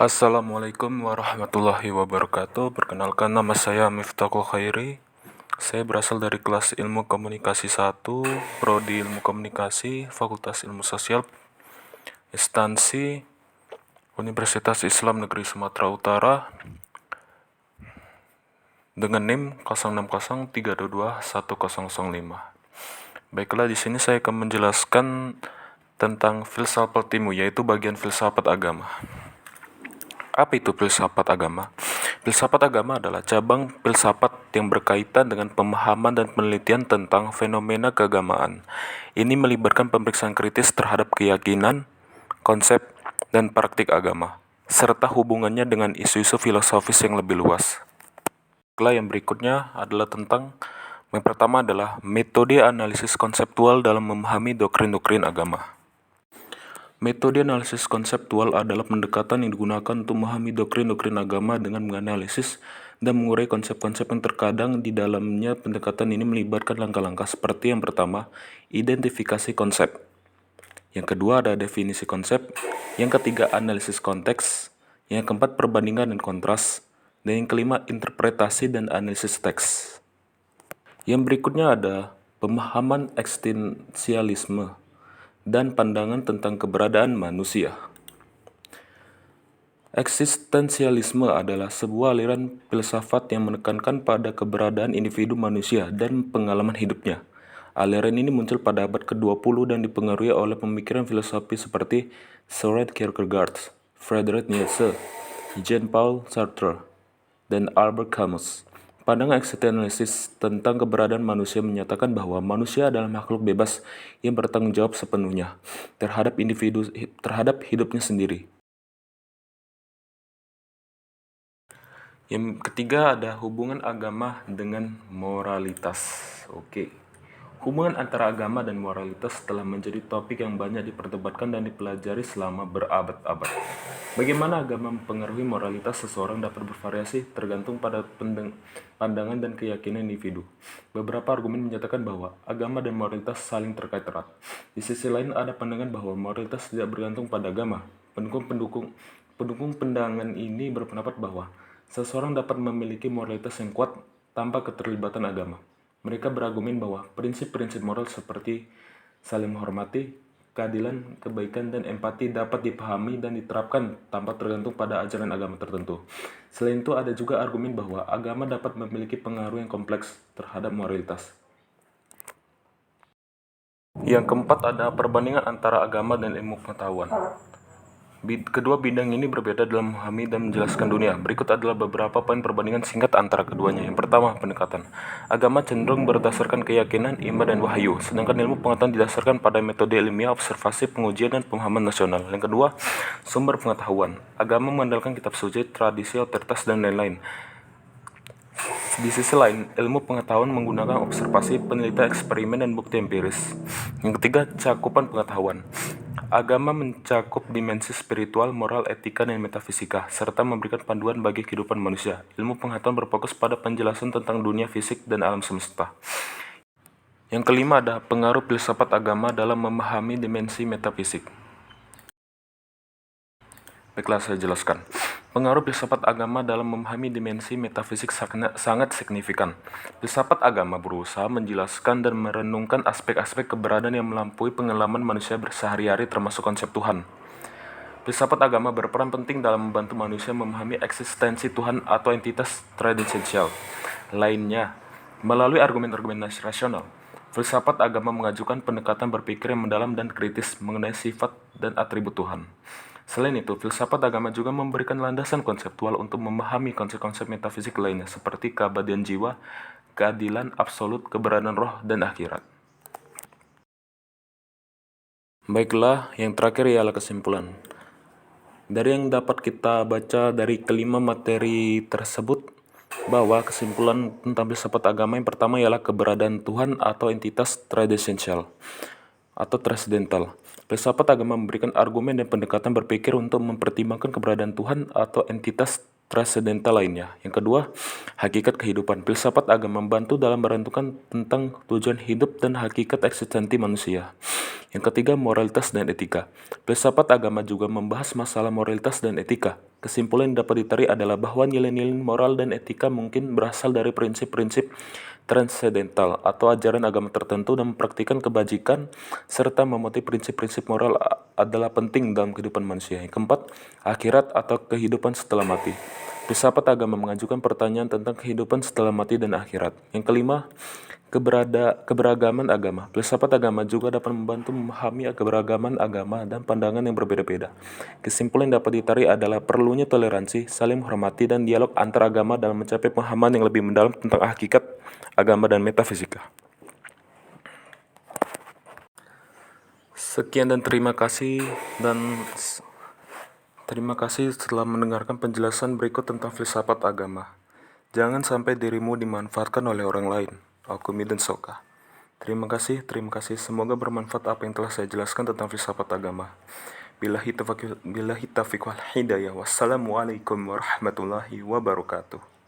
Assalamualaikum warahmatullahi wabarakatuh. Perkenalkan, nama saya Miftahul Khairi. Saya berasal dari kelas Ilmu Komunikasi 1, Prodi Ilmu Komunikasi, Fakultas Ilmu Sosial, Instansi Universitas Islam Negeri Sumatera Utara dengan NIM 0603221005. Baiklah, di sini saya akan menjelaskan tentang filsafat ilmu, yaitu bagian filsafat agama. Apa itu filsafat agama? Filsafat agama adalah cabang filsafat yang berkaitan dengan pemahaman dan penelitian tentang fenomena keagamaan. Ini melibatkan pemeriksaan kritis terhadap keyakinan, konsep, dan praktik agama, serta hubungannya dengan isu-isu filosofis yang lebih luas. Yang berikutnya adalah yang pertama adalah metode analisis konseptual dalam memahami doktrin-doktrin agama. Metode analisis konseptual adalah pendekatan yang digunakan untuk memahami doktrin-doktrin agama dengan menganalisis dan mengurai konsep-konsep yang terkadang di dalamnya. Pendekatan ini melibatkan langkah-langkah seperti yang pertama, identifikasi konsep. Yang kedua ada definisi konsep. Yang ketiga, analisis konteks. Yang keempat, perbandingan dan kontras. Dan yang kelima, interpretasi dan analisis teks. Yang berikutnya ada pemahaman eksistensialisme dan pandangan tentang keberadaan manusia. Eksistensialisme adalah sebuah aliran filsafat yang menekankan pada keberadaan individu manusia dan pengalaman hidupnya. Aliran ini muncul pada abad ke-20 dan dipengaruhi oleh pemikiran filosofi seperti Søren Kierkegaard, Friedrich Nietzsche, Jean-Paul Sartre, dan Albert Camus. Pandangan eksistensialis tentang keberadaan manusia menyatakan bahwa manusia adalah makhluk bebas yang bertanggung jawab sepenuhnya terhadap hidupnya sendiri. Yang ketiga ada hubungan agama dengan moralitas. Hubungan antara agama dan moralitas telah menjadi topik yang banyak diperdebatkan dan dipelajari selama berabad-abad. Bagaimana agama mempengaruhi moralitas seseorang dapat bervariasi tergantung pada pandangan dan keyakinan individu. Beberapa argumen menyatakan bahwa agama dan moralitas saling terkait erat. Di sisi lain ada pandangan bahwa moralitas tidak bergantung pada agama. Pendukung pandangan ini berpendapat bahwa seseorang dapat memiliki moralitas yang kuat tanpa keterlibatan agama. Mereka berargumen bahwa prinsip-prinsip moral seperti saling menghormati, keadilan, kebaikan, dan empati dapat dipahami dan diterapkan tanpa tergantung pada ajaran agama tertentu. Selain itu, ada juga argumen bahwa agama dapat memiliki pengaruh yang kompleks terhadap moralitas. Yang keempat ada perbandingan antara agama dan ilmu pengetahuan. Kedua bidang ini berbeda dalam memahami dan menjelaskan dunia. Berikut adalah beberapa poin perbandingan singkat antara keduanya. Yang pertama, pendekatan. Agama cenderung berdasarkan keyakinan, iman, dan wahyu, sedangkan ilmu pengetahuan didasarkan pada metode ilmiah, observasi, pengujian, dan pemahaman nasional. Yang kedua, sumber pengetahuan. Agama mengandalkan kitab suci, tradisi, otoritas, dan lain-lain. Di sisi lain, ilmu pengetahuan menggunakan observasi, penelitian, eksperimen, dan bukti empiris. Yang ketiga, cakupan pengetahuan. Agama mencakup dimensi spiritual, moral, etika, dan metafisika, serta memberikan panduan bagi kehidupan manusia. Ilmu pengetahuan berfokus pada penjelasan tentang dunia fisik dan alam semesta. Yang kelima ada pengaruh filsafat agama dalam memahami dimensi metafisik. Baiklah, saya jelaskan. Pengaruh filsafat agama dalam memahami dimensi metafisik sangat signifikan. Filsafat agama berusaha menjelaskan dan merenungkan aspek-aspek keberadaan yang melampaui pengalaman manusia sehari-hari, termasuk konsep Tuhan. Filsafat agama berperan penting dalam membantu manusia memahami eksistensi Tuhan atau entitas transendensial lainnya. Melalui argumen-argumen rasional, filsafat agama mengajukan pendekatan berpikir yang mendalam dan kritis mengenai sifat dan atribut Tuhan. Selain itu, filsafat agama juga memberikan landasan konseptual untuk memahami konsep-konsep metafisik lainnya seperti keabadian jiwa, keadilan absolut, keberadaan roh, dan akhirat. Baiklah, yang terakhir ialah kesimpulan. Dari yang dapat kita baca dari kelima materi tersebut, bahwa kesimpulan tentang filsafat agama yang pertama ialah keberadaan Tuhan atau entitas transendensial atau transcendental. Filsafat agama memberikan argumen dan pendekatan berpikir untuk mempertimbangkan keberadaan Tuhan atau entitas transendental lainnya. Yang kedua, hakikat kehidupan. Filsafat agama membantu dalam menentukan tentang tujuan hidup dan hakikat eksistensi manusia. Yang ketiga, moralitas dan etika. Filsafat agama juga membahas masalah moralitas dan etika. Kesimpulan yang dapat ditarik adalah bahwa nilai-nilai moral dan etika mungkin berasal dari prinsip-prinsip transendental atau ajaran agama tertentu dan mempraktikkan kebajikan serta memenuhi prinsip-prinsip moral adalah penting dalam kehidupan manusia. Yang keempat, akhirat atau kehidupan setelah mati. Filsafat agama mengajukan pertanyaan tentang kehidupan setelah mati dan akhirat. Yang kelima, keberagaman agama. Filsafat agama juga dapat membantu memahami keberagaman agama dan pandangan yang berbeda-beda. Kesimpulan yang dapat ditarik adalah perlunya toleransi, saling menghormati, dan dialog antar agama dalam mencapai pemahaman yang lebih mendalam tentang hakikat agama dan metafisika. Sekian dan terima kasih setelah mendengarkan penjelasan berikut tentang filsafat agama. Jangan sampai dirimu dimanfaatkan oleh orang lain. Aku Midun Soka. Terima kasih. Semoga bermanfaat apa yang telah saya jelaskan tentang filsafat agama. Billahi taufiq wal hidayah. Wassalamualaikum warahmatullahi wabarakatuh.